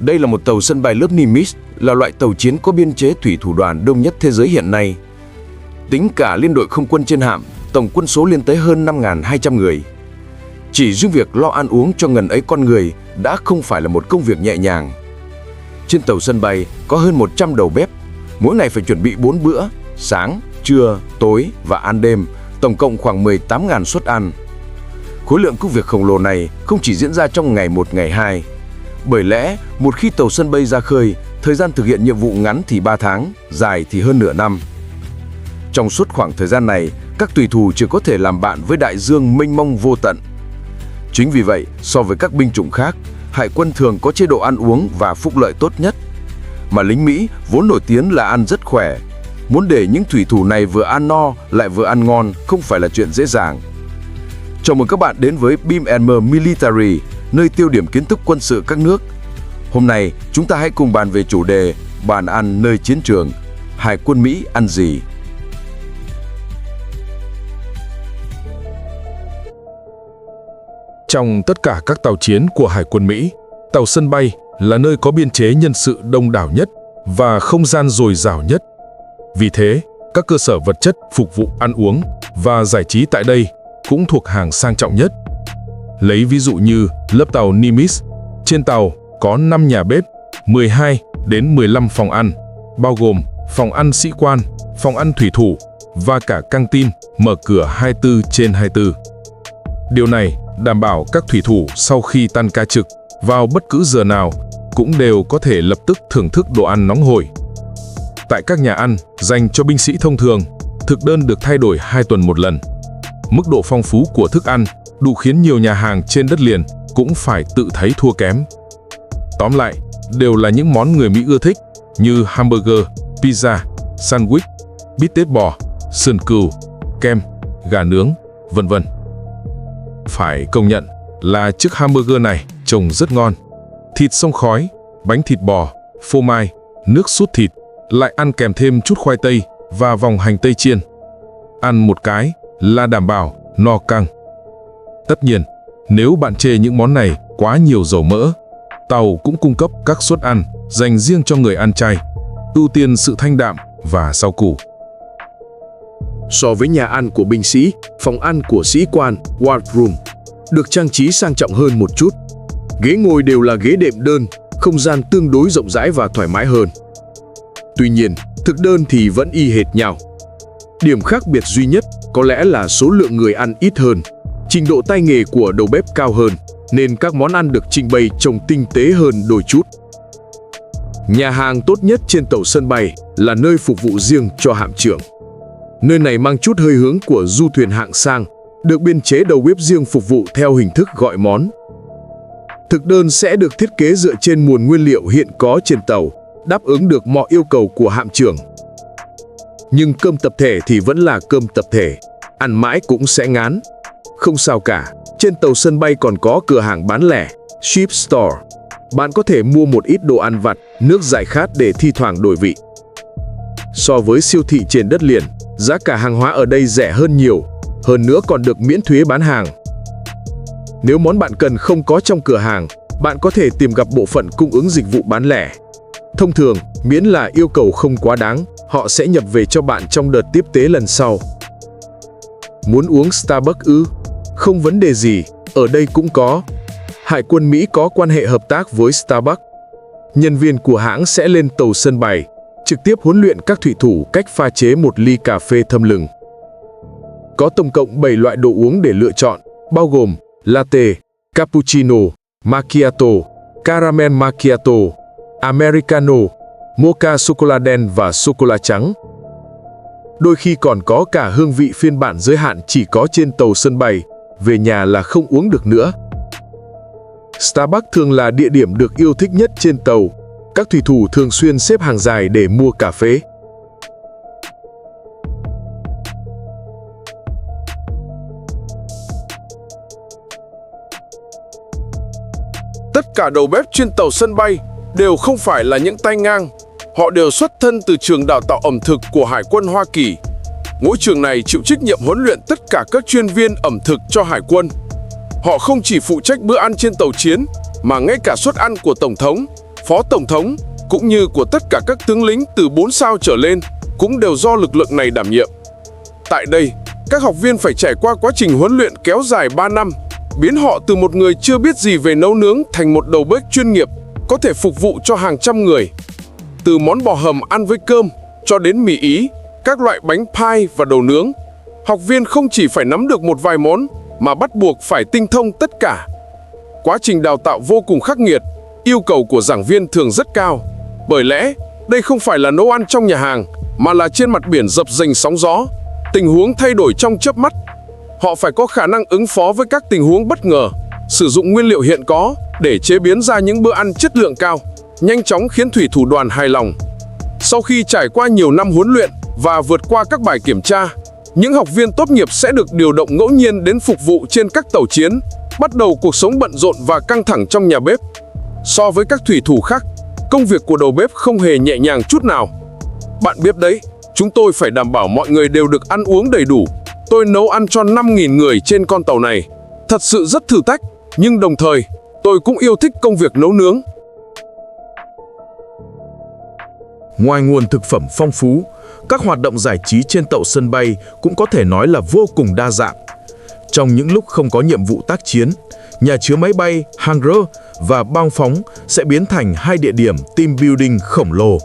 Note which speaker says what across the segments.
Speaker 1: Đây là một tàu sân bay lớp Nimitz, là loại tàu chiến có biên chế thủy thủ đoàn đông nhất thế giới hiện nay. Tính cả liên đội không quân trên hạm, tổng quân số lên tới hơn 5.200 người. Chỉ riêng việc lo ăn uống cho ngần ấy con người đã không phải là một công việc nhẹ nhàng. Trên tàu sân bay có hơn 100 đầu bếp, mỗi ngày phải chuẩn bị 4 bữa, sáng, trưa, tối và ăn đêm, tổng cộng khoảng 18.000 suất ăn. Khối lượng công việc khổng lồ này không chỉ diễn ra trong ngày 1, ngày 2. Bởi lẽ, một khi tàu sân bay ra khơi, thời gian thực hiện nhiệm vụ ngắn thì 3 tháng, dài thì hơn nửa năm. Trong suốt khoảng thời gian này, các thủy thủ chỉ có thể làm bạn với đại dương mênh mông vô tận. Chính vì vậy, so với các binh chủng khác, hải quân thường có chế độ ăn uống và phúc lợi tốt nhất. Mà lính Mỹ vốn nổi tiếng là ăn rất khỏe. Muốn để những thủy thủ này vừa ăn no lại vừa ăn ngon không phải là chuyện dễ dàng. Chào mừng các bạn đến với Beam&M Military, nơi tiêu điểm kiến thức quân sự các nước. Hôm nay, chúng ta hãy cùng bàn về chủ đề bàn ăn nơi chiến trường. Hải quân Mỹ ăn gì?
Speaker 2: Trong tất cả các tàu chiến của Hải quân Mỹ, tàu sân bay là nơi có biên chế nhân sự đông đảo nhất và không gian dồi dào nhất. Vì thế, các cơ sở vật chất phục vụ ăn uống và giải trí tại đây cũng thuộc hàng sang trọng nhất. Lấy ví dụ như lớp tàu Nimitz, trên tàu có 5 nhà bếp, 12 đến 15 phòng ăn, bao gồm phòng ăn sĩ quan, phòng ăn thủy thủ và cả căng tin mở cửa 24/24. Điều này đảm bảo các thủy thủ sau khi tan ca trực vào bất cứ giờ nào cũng đều có thể lập tức thưởng thức đồ ăn nóng hổi. Tại các nhà ăn dành cho binh sĩ thông thường, thực đơn được thay đổi 2 tuần một lần. Mức độ phong phú của thức ăn đủ khiến nhiều nhà hàng trên đất liền cũng phải tự thấy thua kém. Tóm lại, đều là những món người Mỹ ưa thích như hamburger, pizza, sandwich, bít tết bò, sườn cừu, kem, gà nướng, vân vân. Phải công nhận là chiếc hamburger này trông rất ngon. Thịt xông khói, bánh thịt bò, phô mai, nước sốt thịt, lại ăn kèm thêm chút khoai tây và vòng hành tây chiên. Ăn một cái là đảm bảo no căng. Tất nhiên, nếu bạn chê những món này quá nhiều dầu mỡ, tàu cũng cung cấp các suất ăn dành riêng cho người ăn chay, ưu tiên sự thanh đạm và rau củ.
Speaker 3: So với nhà ăn của binh sĩ, phòng ăn của sĩ quan, wardroom, được trang trí sang trọng hơn một chút. Ghế ngồi đều là ghế đệm đơn, không gian tương đối rộng rãi và thoải mái hơn. Tuy nhiên, thực đơn thì vẫn y hệt nhau. Điểm khác biệt duy nhất có lẽ là số lượng người ăn ít hơn, trình độ tay nghề của đầu bếp cao hơn, nên các món ăn được trình bày trông tinh tế hơn đôi chút. Nhà hàng tốt nhất trên tàu sân bay là nơi phục vụ riêng cho hạm trưởng. Nơi này mang chút hơi hướng của du thuyền hạng sang, được biên chế đầu bếp riêng phục vụ theo hình thức gọi món. Thực đơn sẽ được thiết kế dựa trên nguồn nguyên liệu hiện có trên tàu, đáp ứng được mọi yêu cầu của hạm trưởng. Nhưng cơm tập thể thì vẫn là cơm tập thể, ăn mãi cũng sẽ ngán. Không sao cả, trên tàu sân bay còn có cửa hàng bán lẻ, Ship Store. Bạn có thể mua một ít đồ ăn vặt, nước giải khát để thi thoảng đổi vị. So với siêu thị trên đất liền, giá cả hàng hóa ở đây rẻ hơn nhiều, hơn nữa còn được miễn thuế bán hàng. Nếu món bạn cần không có trong cửa hàng, bạn có thể tìm gặp bộ phận cung ứng dịch vụ bán lẻ. Thông thường, miễn là yêu cầu không quá đáng, họ sẽ nhập về cho bạn trong đợt tiếp tế lần sau. Muốn uống Starbucks ư? Không vấn đề gì, ở đây cũng có. Hải quân Mỹ có quan hệ hợp tác với Starbucks. Nhân viên của hãng sẽ lên tàu sân bay, trực tiếp huấn luyện các thủy thủ cách pha chế một ly cà phê thơm lừng. Có tổng cộng 7 loại đồ uống để lựa chọn, bao gồm latte, cappuccino, macchiato, caramel macchiato, americano, mocha sô-cô-la đen và sô-cô-la trắng. Đôi khi còn có cả hương vị phiên bản giới hạn chỉ có trên tàu sân bay, về nhà là không uống được nữa. Starbucks thường là địa điểm được yêu thích nhất trên tàu. Các thủy thủ thường xuyên xếp hàng dài để mua cà phê.
Speaker 4: Tất cả đầu bếp trên tàu sân bay đều không phải là những tay ngang. Họ đều xuất thân từ trường đào tạo ẩm thực của Hải quân Hoa Kỳ. Mỗi trường này chịu trách nhiệm huấn luyện tất cả các chuyên viên ẩm thực cho Hải quân. Họ không chỉ phụ trách bữa ăn trên tàu chiến, mà ngay cả suất ăn của Tổng thống, phó tổng thống, cũng như của tất cả các tướng lính từ 4 sao trở lên cũng đều do lực lượng này đảm nhiệm. Tại đây, các học viên phải trải qua quá trình huấn luyện kéo dài 3 năm, biến họ từ một người chưa biết gì về nấu nướng thành một đầu bếp chuyên nghiệp, có thể phục vụ cho hàng trăm người. Từ món bò hầm ăn với cơm cho đến mì Ý, các loại bánh pie và đồ nướng, học viên không chỉ phải nắm được một vài món mà bắt buộc phải tinh thông tất cả. Quá trình đào tạo vô cùng khắc nghiệt, yêu cầu của giảng viên thường rất cao. Bởi lẽ, đây không phải là nấu ăn trong nhà hàng, mà là trên mặt biển dập dềnh sóng gió, tình huống thay đổi trong chớp mắt. Họ phải có khả năng ứng phó với các tình huống bất ngờ, sử dụng nguyên liệu hiện có để chế biến ra những bữa ăn chất lượng cao, nhanh chóng khiến thủy thủ đoàn hài lòng. Sau khi trải qua nhiều năm huấn luyện và vượt qua các bài kiểm tra, những học viên tốt nghiệp sẽ được điều động ngẫu nhiên đến phục vụ trên các tàu chiến, bắt đầu cuộc sống bận rộn và căng thẳng trong nhà bếp. So với các thủy thủ khác, công việc của đầu bếp không hề nhẹ nhàng chút nào. Bạn biết đấy, chúng tôi phải đảm bảo mọi người đều được ăn uống đầy đủ. Tôi nấu ăn cho 5.000 người trên con tàu này. Thật sự rất thử thách, nhưng đồng thời, tôi cũng yêu thích công việc nấu nướng.
Speaker 3: Ngoài nguồn thực phẩm phong phú, các hoạt động giải trí trên tàu sân bay cũng có thể nói là vô cùng đa dạng. Trong những lúc không có nhiệm vụ tác chiến, nhà chứa máy bay, hangar và bong phóng sẽ biến thành hai địa điểm team building khổng lồ.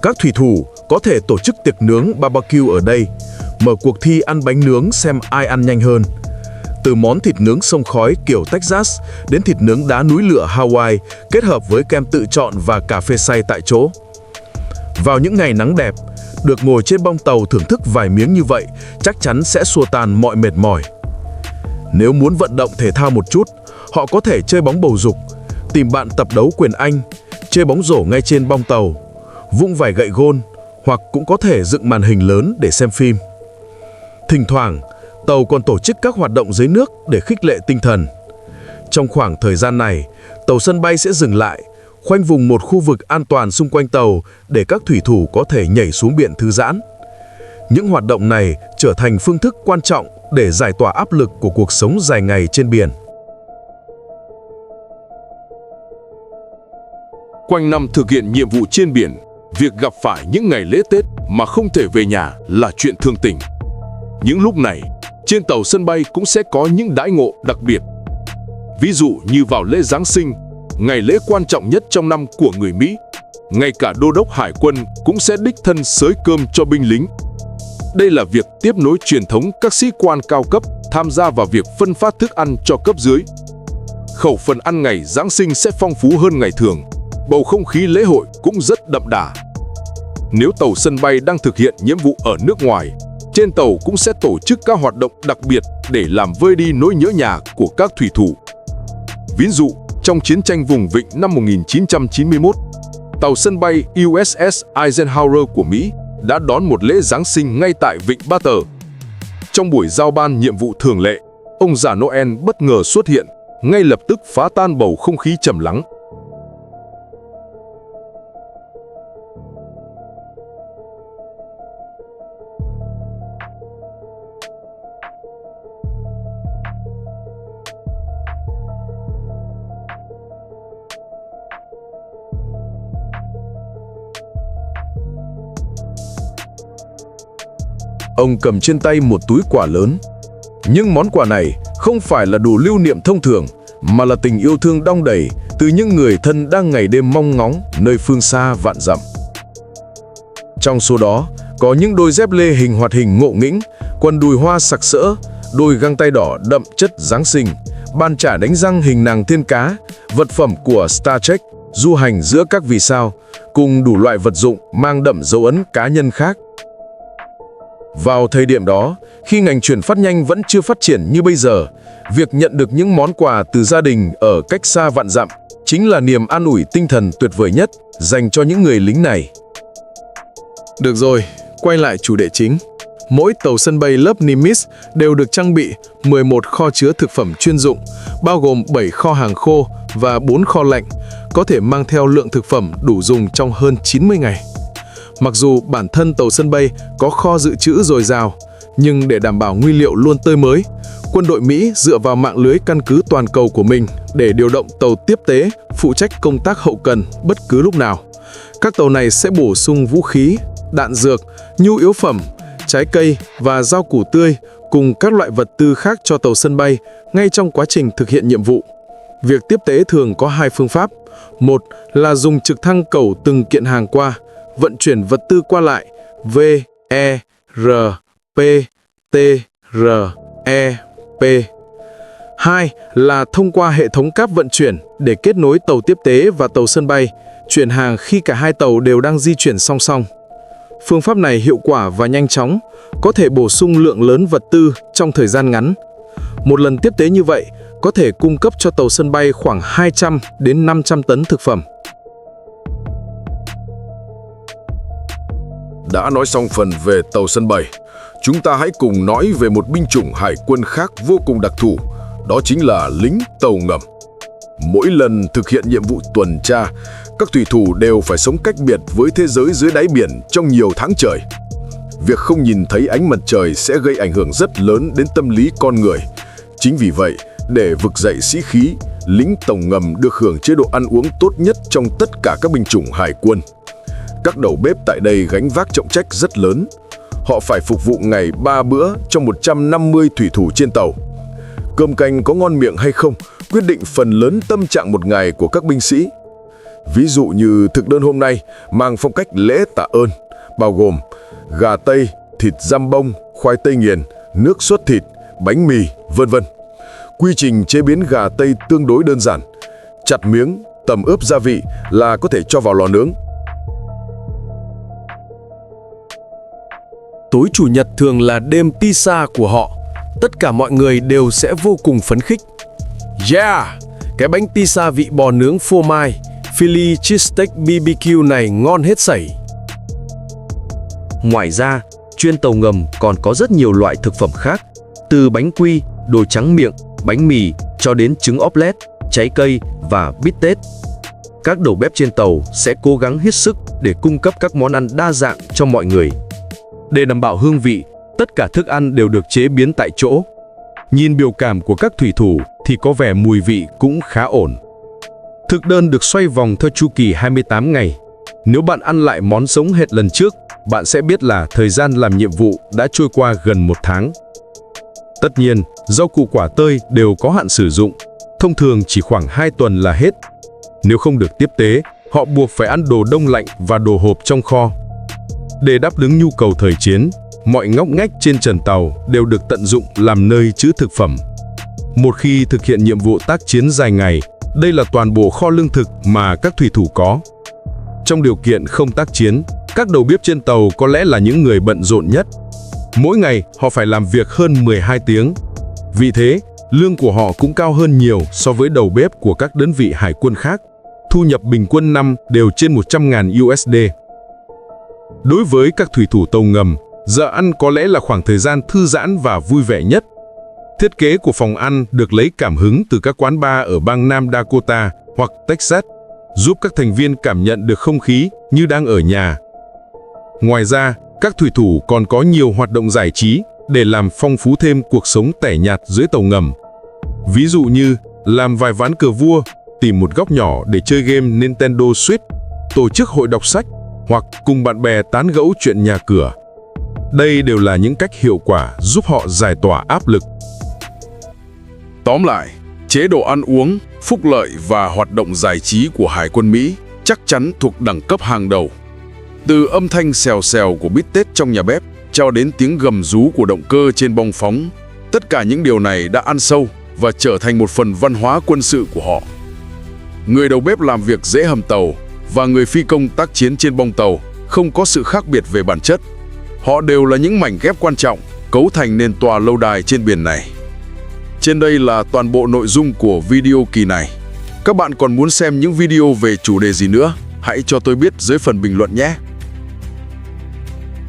Speaker 3: Các thủy thủ có thể tổ chức tiệc nướng barbecue ở đây, mở cuộc thi ăn bánh nướng xem ai ăn nhanh hơn. Từ món thịt nướng xông khói kiểu Texas đến thịt nướng đá núi lửa Hawaii kết hợp với kem tự chọn và cà phê xay tại chỗ. Vào những ngày nắng đẹp, được ngồi trên bong tàu thưởng thức vài miếng như vậy chắc chắn sẽ xua tan mọi mệt mỏi. Nếu muốn vận động thể thao một chút, họ có thể chơi bóng bầu dục, tìm bạn tập đấu quyền Anh, chơi bóng rổ ngay trên bong tàu, vung vài gậy gôn, hoặc cũng có thể dựng màn hình lớn để xem phim. Thỉnh thoảng, tàu còn tổ chức các hoạt động dưới nước để khích lệ tinh thần. Trong khoảng thời gian này, tàu sân bay sẽ dừng lại, khoanh vùng một khu vực an toàn xung quanh tàu để các thủy thủ có thể nhảy xuống biển thư giãn. Những hoạt động này trở thành phương thức quan trọng để giải tỏa áp lực của cuộc sống dài ngày trên biển.
Speaker 4: Quanh năm thực hiện nhiệm vụ trên biển, việc gặp phải những ngày lễ Tết mà không thể về nhà là chuyện thường tình. Những lúc này, trên tàu sân bay cũng sẽ có những đãi ngộ đặc biệt. Ví dụ như vào lễ Giáng sinh, ngày lễ quan trọng nhất trong năm của người Mỹ, ngay cả đô đốc hải quân cũng sẽ đích thân xới cơm cho binh lính. Đây là việc tiếp nối truyền thống các sĩ quan cao cấp tham gia vào việc phân phát thức ăn cho cấp dưới. Khẩu phần ăn ngày Giáng sinh sẽ phong phú hơn ngày thường, bầu không khí lễ hội cũng rất đậm đà. Nếu tàu sân bay đang thực hiện nhiệm vụ ở nước ngoài, trên tàu cũng sẽ tổ chức các hoạt động đặc biệt để làm vơi đi nỗi nhớ nhà của các thủy thủ. Ví dụ, trong chiến tranh vùng vịnh năm 1991, tàu sân bay USS Eisenhower của Mỹ đã đón một lễ Giáng sinh ngay tại vịnh Ba Tơ. Trong buổi giao ban nhiệm vụ thường lệ, ông già Noel bất ngờ xuất hiện, ngay lập tức phá tan bầu không khí trầm lắng.
Speaker 3: Ông cầm trên tay một túi quà lớn. Nhưng món quà này không phải là đồ lưu niệm thông thường, mà là tình yêu thương đong đầy từ những người thân đang ngày đêm mong ngóng nơi phương xa vạn dặm. Trong số đó, có những đôi dép lê hình hoạt hình ngộ nghĩnh, quần đùi hoa sặc sỡ, đôi găng tay đỏ đậm chất Giáng sinh, bàn chải đánh răng hình nàng tiên cá, vật phẩm của Star Trek, du hành giữa các vì sao, cùng đủ loại vật dụng mang đậm dấu ấn cá nhân khác. Vào thời điểm đó, khi ngành chuyển phát nhanh vẫn chưa phát triển như bây giờ, việc nhận được những món quà từ gia đình ở cách xa vạn dặm chính là niềm an ủi tinh thần tuyệt vời nhất dành cho những người lính này. Được rồi, quay lại chủ đề chính. Mỗi tàu sân bay lớp Nimitz đều được trang bị 11 kho chứa thực phẩm chuyên dụng, bao gồm 7 kho hàng khô và 4 kho lạnh, có thể mang theo lượng thực phẩm đủ dùng trong hơn 90 ngày. Mặc dù bản thân tàu sân bay có kho dự trữ dồi dào, Nhưng để đảm bảo nguyên liệu luôn tươi mới, quân đội Mỹ dựa vào mạng lưới căn cứ toàn cầu của mình để điều động tàu tiếp tế phụ trách công tác hậu cần bất cứ lúc nào. Các tàu này sẽ bổ sung vũ khí, đạn dược, nhu yếu phẩm, trái cây và rau củ tươi cùng các loại vật tư khác cho tàu sân bay ngay trong quá trình thực hiện nhiệm vụ. Việc tiếp tế thường có hai phương pháp. Một là dùng trực thăng cẩu từng kiện hàng qua, vận chuyển vật tư qua lại VERPTREP. Hai là thông qua hệ thống cáp vận chuyển để kết nối tàu tiếp tế và tàu sân bay, chuyển hàng khi cả hai tàu đều đang di chuyển song song. Phương pháp này hiệu quả và nhanh chóng, có thể bổ sung lượng lớn vật tư trong thời gian ngắn. Một lần tiếp tế như vậy có thể cung cấp cho tàu sân bay khoảng 200 đến 500 tấn thực phẩm.
Speaker 4: Đã nói xong phần về tàu sân bay, chúng ta hãy cùng nói về một binh chủng hải quân khác vô cùng đặc thù, đó chính là lính tàu ngầm. Mỗi lần thực hiện nhiệm vụ tuần tra, các thủy thủ đều phải sống cách biệt với thế giới dưới đáy biển trong nhiều tháng trời. Việc không nhìn thấy ánh mặt trời sẽ gây ảnh hưởng rất lớn đến tâm lý con người. Chính vì vậy, để vực dậy sĩ khí, lính tàu ngầm được hưởng chế độ ăn uống tốt nhất trong tất cả các binh chủng hải quân. Các đầu bếp tại đây gánh vác trọng trách rất lớn. Họ phải phục vụ ngày 3 bữa cho 150 thủy thủ trên tàu. Cơm canh có ngon miệng hay không quyết định phần lớn tâm trạng một ngày của các binh sĩ. Ví dụ như thực đơn hôm nay mang phong cách lễ tạ ơn, bao gồm gà tây, thịt giam bông, khoai tây nghiền, nước sốt thịt, bánh mì, vân vân. Quy trình chế biến gà tây tương đối đơn giản. Chặt miếng, tẩm ướp gia vị là có thể cho vào lò nướng.
Speaker 3: Tối Chủ nhật thường là đêm pizza của họ. Tất cả mọi người đều sẽ vô cùng phấn khích. Yeah! Cái bánh pizza vị bò nướng phô mai, Philly cheesesteak BBQ này ngon hết sảy.
Speaker 5: Ngoài ra, chuyên tàu ngầm còn có rất nhiều loại thực phẩm khác, từ bánh quy, đồ trắng miệng, bánh mì cho đến trứng omelette, trái cây và bít tết. Các đầu bếp trên tàu sẽ cố gắng hết sức để cung cấp các món ăn đa dạng cho mọi người. Để đảm bảo hương vị, tất cả thức ăn đều được chế biến tại chỗ. Nhìn biểu cảm của các thủy thủ thì có vẻ mùi vị cũng khá ổn. Thực đơn được xoay vòng theo chu kỳ 28 ngày. Nếu bạn ăn lại món sống hệt lần trước, bạn sẽ biết là thời gian làm nhiệm vụ đã trôi qua gần 1 tháng. Tất nhiên, rau củ quả tươi đều có hạn sử dụng, thông thường chỉ khoảng 2 tuần là hết. Nếu không được tiếp tế, họ buộc phải ăn đồ đông lạnh và đồ hộp trong kho. Để đáp ứng nhu cầu thời chiến, mọi ngóc ngách trên trần tàu đều được tận dụng làm nơi trữ thực phẩm. Một khi thực hiện nhiệm vụ tác chiến dài ngày, đây là toàn bộ kho lương thực mà các thủy thủ có. Trong điều kiện không tác chiến, các đầu bếp trên tàu có lẽ là những người bận rộn nhất. Mỗi ngày họ phải làm việc hơn 12 tiếng. Vì thế, lương của họ cũng cao hơn nhiều so với đầu bếp của các đơn vị hải quân khác. Thu nhập bình quân năm đều trên 100.000 USD. Đối với các thủy thủ tàu ngầm, giờ ăn có lẽ là khoảng thời gian thư giãn và vui vẻ nhất. Thiết kế của phòng ăn được lấy cảm hứng từ các quán bar ở bang Nam Dakota hoặc Texas, giúp các thành viên cảm nhận được không khí như đang ở nhà. Ngoài ra, các thủy thủ còn có nhiều hoạt động giải trí để làm phong phú thêm cuộc sống tẻ nhạt dưới tàu ngầm. Ví dụ như làm vài ván cờ vua, tìm một góc nhỏ để chơi game Nintendo Switch, tổ chức hội đọc sách hoặc cùng bạn bè tán gẫu chuyện nhà cửa. Đây đều là những cách hiệu quả giúp họ giải tỏa áp lực.
Speaker 4: Tóm lại, chế độ ăn uống, phúc lợi và hoạt động giải trí của Hải quân Mỹ chắc chắn thuộc đẳng cấp hàng đầu. Từ âm thanh xèo xèo của bít tết trong nhà bếp cho đến tiếng gầm rú của động cơ trên bong phóng, tất cả những điều này đã ăn sâu và trở thành một phần văn hóa quân sự của họ. Người đầu bếp làm việc dễ hầm tàu và người phi công tác chiến trên bong tàu không có sự khác biệt về bản chất. Họ đều là những mảnh ghép quan trọng cấu thành nên tòa lâu đài trên biển này. Trên đây là toàn bộ nội dung của video kỳ này. Các bạn còn muốn xem những video về chủ đề gì nữa? Hãy cho tôi biết dưới phần bình luận nhé!